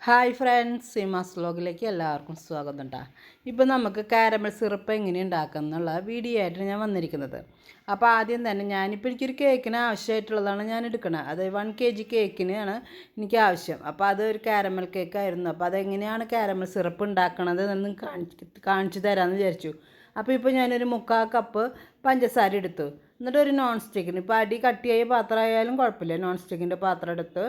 Hi friends, Seemas വ്ലോഗിലേക്ക് എല്ലാവർക്കും സ്വാഗതം കേട്ടോ. ഇപ്പോൾ നമുക്ക് കാരമൽ സിറപ്പ് എങ്ങനെ ഉണ്ടാക്കാം എന്നുള്ള വീഡിയോ ആയിട്ട് ഞാൻ വന്നിരിക്കുന്നത്. അപ്പോൾ ആദ്യം തന്നെ എനിക്കൊരു കേക്കിന് ആവശ്യമായിട്ടുള്ളതാണ് ഞാൻ എടുക്കുന്നത്. അത് 1 kg കേക്കിനാണ് എനിക്ക് ആവശ്യം. അപ്പോൾ അതൊരു കാരമൽ കേക്കായിരുന്നു. അപ്പോൾ അതെങ്ങനെയാണ് കാരമൽ സിറപ്പ് ഉണ്ടാക്കണത് എന്ന് കാണിച്ചു തരാമെന്ന് വിചാരിച്ചു. അപ്പോൾ ഇപ്പോൾ ഞാനൊരു 3/4 കപ്പ് പഞ്ചസാര എടുത്തു. എന്നിട്ട് ഒരു നോൺ സ്റ്റിക്കിന്, ഇപ്പോൾ അടി കട്ടിയായ പാത്രമായാലും കുഴപ്പമില്ല, നോൺ സ്റ്റിക്കിൻ്റെ പാത്രം എടുത്ത്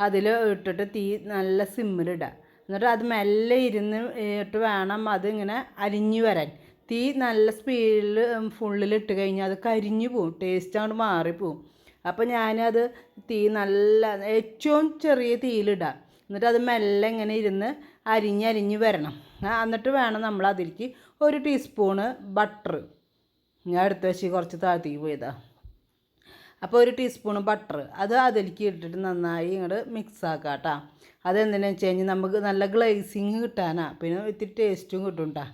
അതിൽ ഇട്ടിട്ട് തീ നല്ല സിമ്മിലിടുക. എന്നിട്ട് അത് മെല്ലെ ഇട്ട് വേണം അതിങ്ങനെ അരിഞ്ഞു വരാൻ. തീ നല്ല സ്പീഡിൽ ഫുള്ളിലിട്ട് കഴിഞ്ഞാൽ അത് കരിഞ്ഞു പോവും, ടേസ്റ്റ് അങ്ങോട്ട് മാറിപ്പോവും. അപ്പോൾ ഞാനത് തീ നല്ല ഏറ്റവും ചെറിയ തീയിലിടുക. എന്നിട്ട് അത് മെല്ലെ ഇങ്ങനെ അരിഞ്ഞ് വരണം. എന്നിട്ട് വേണം നമ്മൾ അതിലേക്ക് 1 ടീസ്പൂണ് ബട്ടർ, ഞാൻ എടുത്ത് വെച്ച് കുറച്ച് താഴ്ത്തേക്ക് പോയതാണ്. അപ്പോൾ 1 ടീസ്പൂൺ ബട്ടർ അത് അതിലേക്ക് ഇട്ടിട്ട് നന്നായി ഇങ്ങോട്ട് മിക്സ് ആക്കുക കേട്ടോ. അതെന്തിനാണെന്ന് വെച്ച് കഴിഞ്ഞാൽ നമുക്ക് നല്ല ഗ്ലേസിങ് കിട്ടാനാണ്, പിന്നെ ഇത്തിരി ടേസ്റ്റും കിട്ടും കേട്ടോ.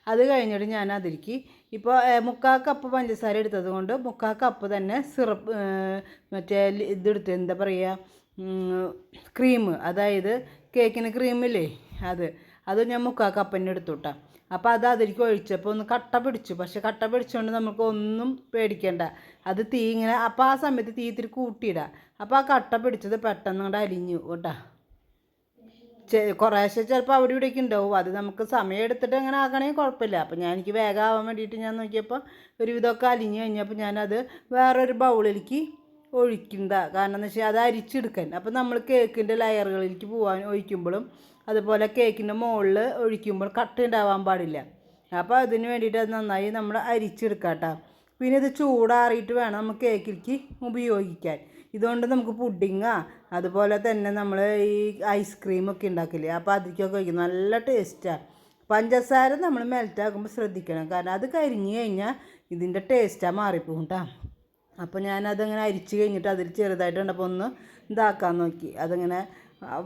അത് കഴിഞ്ഞിട്ട് ഞാൻ അതിലേക്ക് ഇപ്പോൾ 3/4 കപ്പ് പഞ്ചസാര എടുത്തത് കൊണ്ട് 3/4 കപ്പ് തന്നെ സിറപ്പ്, മറ്റേ ഇതെടുത്ത് എന്താ പറയുക, ക്രീം, അതായത് കേക്കിന് ക്രീമില്ലേ, അത് ഞാൻ 3/4 കപ്പിന് എടുത്തു കേട്ടോ. അപ്പോൾ അത് അതിലേക്ക് ഒഴിച്ചപ്പോൾ ഒന്ന് കട്ട പിടിച്ചു. പക്ഷെ കട്ട പിടിച്ചുകൊണ്ട് നമുക്ക് ഒന്നും പേടിക്കേണ്ട. അത് തീ ഇങ്ങനെ, അപ്പോൾ ആ സമയത്ത് തീ ഇത്തിരി കൂട്ടിയിടാം. അപ്പോൾ ആ കട്ട പിടിച്ചത് പെട്ടെന്ന് അങ്ങോട്ട് അലിഞ്ഞു കേട്ടോ. കുറേശ്ശെ ചിലപ്പോൾ അവിടെ ഇവിടേക്ക് ഉണ്ടാവും. അത് നമുക്ക് സമയം എടുത്തിട്ട് അങ്ങനെ ആക്കണമെങ്കിൽ കുഴപ്പമില്ല. അപ്പോൾ എനിക്ക് വേഗം ആവാൻ വേണ്ടിയിട്ട് ഞാൻ നോക്കിയപ്പോൾ ഒരുവിധമൊക്കെ അലിഞ്ഞു കഴിഞ്ഞപ്പോൾ ഞാനത് വേറൊരു ബൗളിലേക്ക് ഒഴിക്കുന്നതാണ്. കാരണം എന്ന് വെച്ചാൽ അത് അരിച്ചെടുക്കാൻ. അപ്പോൾ നമ്മൾ കേക്കിൻ്റെ ലെയറുകളിലേക്ക് ഒഴിക്കുമ്പോഴും അതുപോലെ കേക്കിൻ്റെ മുകളിൽ ഒഴിക്കുമ്പോൾ കട്ട ഉണ്ടാവാൻ പാടില്ല. അപ്പോൾ അതിന് വേണ്ടിയിട്ട് അത് നന്നായി നമ്മൾ അരിച്ചെടുക്കാം കേട്ടോ. പിന്നെ ഇത് ചൂടാറിയിട്ട് വേണം നമുക്ക് കേക്കിലേക്ക് ഉപയോഗിക്കാൻ. ഇതുകൊണ്ട് നമുക്ക് പുഡിങ്ങാ, അതുപോലെ തന്നെ നമ്മൾ ഈ ഐസ്ക്രീമൊക്കെ ഉണ്ടാക്കില്ലേ, അപ്പോൾ അതിലേക്കൊക്കെ ഒഴിക്കും, നല്ല ടേസ്റ്റാണ്. പഞ്ചസാര നമ്മൾ മെൽറ്റാക്കുമ്പോൾ ശ്രദ്ധിക്കണം, കാരണം അത് കരിഞ്ഞു കഴിഞ്ഞാൽ ഇതിൻ്റെ ടേസ്റ്റാണ് മാറിപ്പോകും കേട്ടോ. അപ്പോൾ ഞാനതങ്ങനെ അരിച്ച് കഴിഞ്ഞിട്ട് അതിൽ ചെറുതായിട്ട് കണ്ടപ്പോൾ ഒന്ന് ഇതാക്കാൻ നോക്കി, അതിങ്ങനെ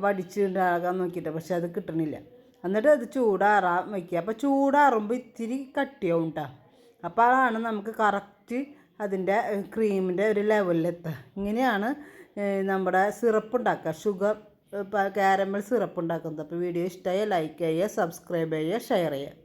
വടിച്ച് ഉണ്ടാകാൻ നോക്കിയിട്ട്, പക്ഷെ അത് കിട്ടണില്ല. എന്നിട്ട് അത് ചൂടാറാൻ വയ്ക്കുക. അപ്പോൾ ചൂടാറുമ്പോൾ ഇത്തിരി കട്ടിയാവും കേട്ടോ. അപ്പോൾ അതാണ് നമുക്ക് കറക്റ്റ് അതിൻ്റെ ക്രീമിൻ്റെ ഒരു ലെവലിലെത്തുക. ഇങ്ങനെയാണ് നമ്മുടെ സിറപ്പ് ഉണ്ടാക്കുക, കാരമൽ സിറപ്പ് ഉണ്ടാക്കുന്നത്. അപ്പോൾ വീഡിയോ ഇഷ്ടമായ ലൈക്ക് ചെയ്യുക, സബ്സ്ക്രൈബ് ചെയ്യുക, ഷെയർ ചെയ്യുക.